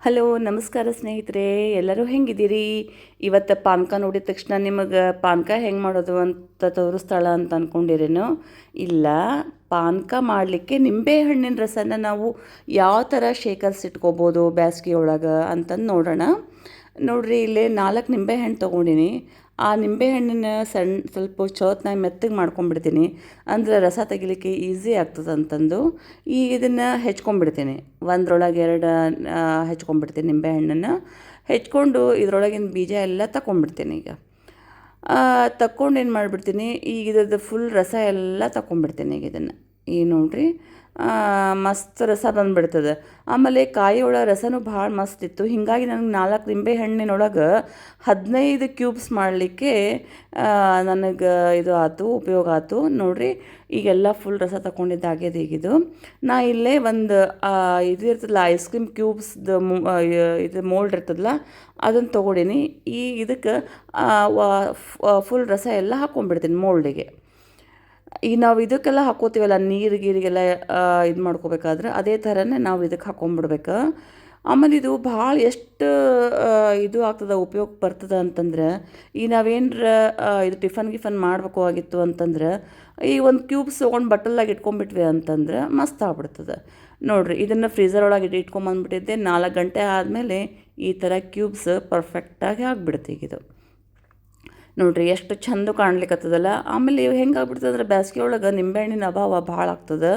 Hello ನಮಸ್ಕಾರ ಸ್ನೇಹಿತರೆ, ಎಲ್ಲರೂ ಹೆಂಗಿದ್ದೀರಿ? ಇವತ್ತು ಪಾನಕ ನೋಡಿದ ತಕ್ಷಣ ನಿಮಗೆ ಪಾನಕ ಹೆಂಗೆ ಮಾಡೋದು ಅಂತ ತೋರಿಸ್ತಾಳ ಅಂತ ಅಂದ್ಕೊಂಡಿರೇನು? ಇಲ್ಲ, ಪಾನಕ ಮಾಡಲಿಕ್ಕೆ ನಿಂಬೆಹಣ್ಣಿನ ರಸನ ನಾವು ಯಾವ ಥರ ಶೇಖರಿಸಿಟ್ಕೋಬೋದು ಬೇಸಿಗೆ ಒಳಗೆ ಅಂತಂದು ನೋಡೋಣ. ನೋಡ್ರಿ, ಇಲ್ಲೇ 4 ನಿಂಬೆಹಣ್ಣು ತೊಗೊಂಡಿನಿ. ಆ ನಿಂಬೆಹಣ್ಣಿನ ಸ್ವಲ್ಪ ಚೌತ್ನಾಗ ಮೆತ್ತಗೆ ಮಾಡ್ಕೊಂಡ್ಬಿಡ್ತೀನಿ, ಅಂದರೆ ರಸ ತೆಗಿಲಿಕ್ಕೆ ಈಸಿ ಆಗ್ತದೆ ಅಂತಂದು. ಈಗ ಇದನ್ನು ಹೆಚ್ಕೊಂಡ್ಬಿಡ್ತೀನಿ, ಒಂದ್ರೊಳಗೆ 2 ಹೆಚ್ಕೊಂಡ್ಬಿಡ್ತೀನಿ ನಿಂಬೆಹಣ್ಣನ್ನು. ಹೆಚ್ಕೊಂಡು ಇದರೊಳಗಿನ ಬೀಜ ಎಲ್ಲ ತಗೊಂಡ್ಬಿಡ್ತೀನಿ. ಈಗ ತಕ್ಕೊಂಡು ಏನು ಮಾಡಿಬಿಡ್ತೀನಿ, ಈಗ ಇದ್ರದ್ದು ಫುಲ್ ರಸ ಎಲ್ಲ ತಗೊಂಡ್ಬಿಡ್ತೀನಿ. ಈಗ ನೋಡ್ರಿ, ಮಸ್ತ್ ರಸ ಬಂದುಬಿಡ್ತದೆ. ಆಮೇಲೆ ಕಾಯಿ ಒಳಗೆ ರಸನೂ ಭಾಳ ಮಸ್ತ್ ಇತ್ತು. ಹೀಗಾಗಿ ನನಗೆ 4 ನಿಂಬೆ ಹಣ್ಣಿನೊಳಗೆ 15 ಕ್ಯೂಬ್ಸ್ ಮಾಡಲಿಕ್ಕೆ ನನಗೆ ಇದು ಆಯ್ತು, ಉಪಯೋಗ ಆಯ್ತು. ನೋಡಿರಿ, ಈಗೆಲ್ಲ ಫುಲ್ ರಸ ತಗೊಂಡಿದ್ದಾಗ್ಯದ. ಈಗಿದು ನಾ ಇಲ್ಲೇ ಒಂದು ಇದು ಇರ್ತದಲ್ಲ, ಐಸ್ ಕ್ರೀಮ್ ಕ್ಯೂಬ್ಸ್ದು ಇದು ಮೋಲ್ಡ್ ಇರ್ತದಲ್ಲ, ಅದನ್ನು ತೊಗೊಂಡಿನಿ. ಈಗ ಇದಕ್ಕೆ ಫುಲ್ ರಸ ಎಲ್ಲ ಹಾಕ್ಕೊಂಡ್ಬಿಡ್ತೀನಿ ಮೋಲ್ಡಿಗೆ. ಈಗ ನಾವು ಇದಕ್ಕೆಲ್ಲ ಹಾಕ್ಕೋತೀವಲ್ಲ, ನೀರಿಗೆಲ್ಲ ಇದು ಮಾಡ್ಕೋಬೇಕಾದ್ರೆ ಅದೇ ಥರನೇ ನಾವು ಇದಕ್ಕೆ ಹಾಕ್ಕೊಂಬಿಡ್ಬೇಕು. ಆಮೇಲೆ ಇದು ಭಾಳ ಎಷ್ಟು ಇದು ಆಗ್ತದೆ, ಉಪಯೋಗ ಬರ್ತದೆ ಅಂತಂದ್ರೆ, ಈಗ ನಾವೇನರ ಇದು ಟಿಫನ್ ಮಾಡಬೇಕು ಆಗಿತ್ತು ಅಂತಂದ್ರೆ, ಈ ಒಂದು ಕ್ಯೂಬ್ಸ್ ತೊಗೊಂಡು ಬಟ್ಟಲಾಗಿ ಇಟ್ಕೊಂಡ್ಬಿಟ್ವಿ ಅಂತಂದ್ರೆ ಮಸ್ತ್ ಆಗ್ಬಿಡ್ತದೆ. ನೋಡಿರಿ, ಇದನ್ನು ಫ್ರೀಝರ್ ಒಳಗೆ ಇಟ್ಕೊಂಬಂದ್ಬಿಟ್ಟಿದ್ದೆ. 4 ಗಂಟೆ ಆದಮೇಲೆ ಈ ಥರ ಕ್ಯೂಬ್ಸ್ ಪರ್ಫೆಕ್ಟಾಗಿ ಆಗಿಬಿಡುತ್ತೆ. ಈಗಿದು ನೋಡಿರಿ, ಎಷ್ಟು ಚಂದ ಕಾಣ್ಲಿಕ್ಕತ್ತದಲ್ಲ. ಆಮೇಲೆ ಇವು ಹೆಂಗೆ ಆಗ್ಬಿಡ್ತದಂದ್ರೆ, ಬೇಸಿಗೆ ಒಳಗೆ ನಿಂಬೆಹಣ್ಣಿನ ಅಭಾವ ಭಾಳ ಆಗ್ತದೆ.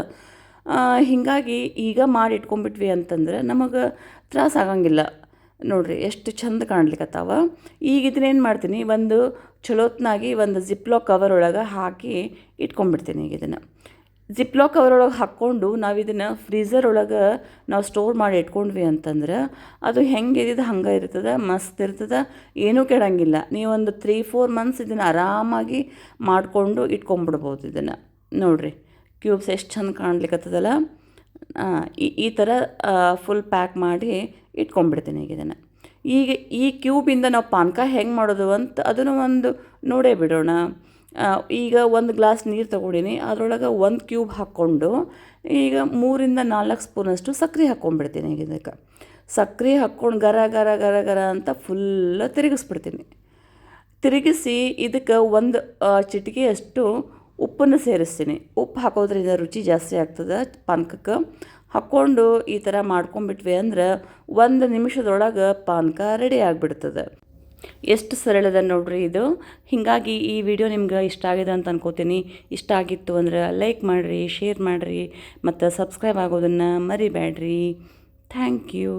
ಹೀಗಾಗಿ ಈಗ ಮಾಡಿ ಇಟ್ಕೊಂಡ್ಬಿಟ್ವಿ ಅಂತಂದ್ರೆ ನಮಗೆ ತ್ರಾಸ ಆಗಂಗಿಲ್ಲ. ನೋಡಿರಿ, ಎಷ್ಟು ಚಂದ ಕಾಣ್ಲಿಕ್ಕತ್ತಾವ. ಈಗ ಇದನ್ನೇನು ಮಾಡ್ತೀನಿ, ಒಂದು ಚಲೋತ್ನಾಗಿ ಒಂದು ಜಿಪ್ಲಾಕ್ ಕವರ್ ಒಳಗೆ ಹಾಕಿ ಇಟ್ಕೊಂಡ್ಬಿಡ್ತೀನಿ. ಈಗ ಇದನ್ನು ಜಿಪ್ಲಾಕ್ ಕವರ್ ಒಳಗೆ ಹಾಕ್ಕೊಂಡು ನಾವು ಇದನ್ನು ಫ್ರೀಝರ್ ಒಳಗೆ ನಾವು ಸ್ಟೋರ್ ಮಾಡಿ ಇಟ್ಕೊಂಡ್ವಿ ಅಂತಂದ್ರೆ ಅದು ಹೆಂಗೆ ಇದ್ದಿದ್ದು ಹಂಗೆ ಇರ್ತದೆ, ಮಸ್ತ್ ಇರ್ತದೆ, ಏನೂ ಕೆಡಂಗಿಲ್ಲ. ನೀವೊಂದು 3-4 ಮಂತ್ಸ್ ಇದನ್ನು ಆರಾಮಾಗಿ ಮಾಡಿಕೊಂಡು ಇಟ್ಕೊಂಡ್ಬಿಡ್ಬೋದು. ಇದನ್ನು ನೋಡಿರಿ, ಕ್ಯೂಬ್ಸ್ ಎಷ್ಟು ಚಂದ ಕಾಣ್ಲಿಕ್ಕತ್ತದಲ್ಲ. ಈ ಥರ ಫುಲ್ ಪ್ಯಾಕ್ ಮಾಡಿ ಇಟ್ಕೊಂಡ್ಬಿಡ್ತೀನಿ. ಈಗ ಈ ಕ್ಯೂಬಿಂದ ನಾವು ಪಾನಕ ಹೆಂಗೆ ಮಾಡೋದು ಅಂತ ಅದನ್ನು ಒಂದು ನೋಡೇ ಬಿಡೋಣ. ಈಗ 1 ಗ್ಲಾಸ್ ನೀರು ತೊಗೊಂಡಿನಿ, ಅದರೊಳಗೆ 1 ಕ್ಯೂಬ್ ಹಾಕ್ಕೊಂಡು ಈಗ 3-4 ಸ್ಪೂನಷ್ಟು ಸಕ್ಕರೆ ಹಾಕ್ಕೊಂಡ್ಬಿಡ್ತೀನಿ. ಈಗ ಇದಕ್ಕೆ ಸಕ್ಕರೆ ಹಾಕ್ಕೊಂಡು ಗರ ಗರ ಗರ ಗರ ಅಂತ ಫುಲ್ ತಿರುಗಿಸ್ಬಿಡ್ತೀನಿ. ತಿರುಗಿಸಿ ಇದಕ್ಕೆ 1 ಚಿಟಿಕೆಯಷ್ಟು ಉಪ್ಪನ್ನು ಸೇರಿಸ್ತೀನಿ. ಉಪ್ಪು ಹಾಕೋದ್ರಿಂದ ರುಚಿ ಜಾಸ್ತಿ ಆಗ್ತದೆ ಪಾನಕಕ್ಕೆ. ಹಾಕ್ಕೊಂಡು ಈ ಥರ ಮಾಡ್ಕೊಂಡ್ಬಿಟ್ವಿ ಅಂದ್ರೆ 1 ನಿಮಿಷದೊಳಗೆ ಪಾನಕ ರೆಡಿ ಆಗಿಬಿಡ್ತದೆ. ಎಷ್ಟು ಸರಳದ ನೋಡ್ರಿ ಇದು. ಹೀಗಾಗಿ ಈ ವಿಡಿಯೋ ನಿಮ್ಗೆ ಇಷ್ಟ ಆಗಿದೆ ಅಂತ ಅನ್ಕೋತೀನಿ. ಇಷ್ಟ ಆಗಿತ್ತು ಅಂದ್ರೆ ಲೈಕ್ ಮಾಡಿರಿ, ಶೇರ್ ಮಾಡಿರಿ, ಮತ್ತು ಸಬ್ಸ್ಕ್ರೈಬ್ ಆಗೋದನ್ನು ಮರಿಬೇಡ್ರಿ. Thank you.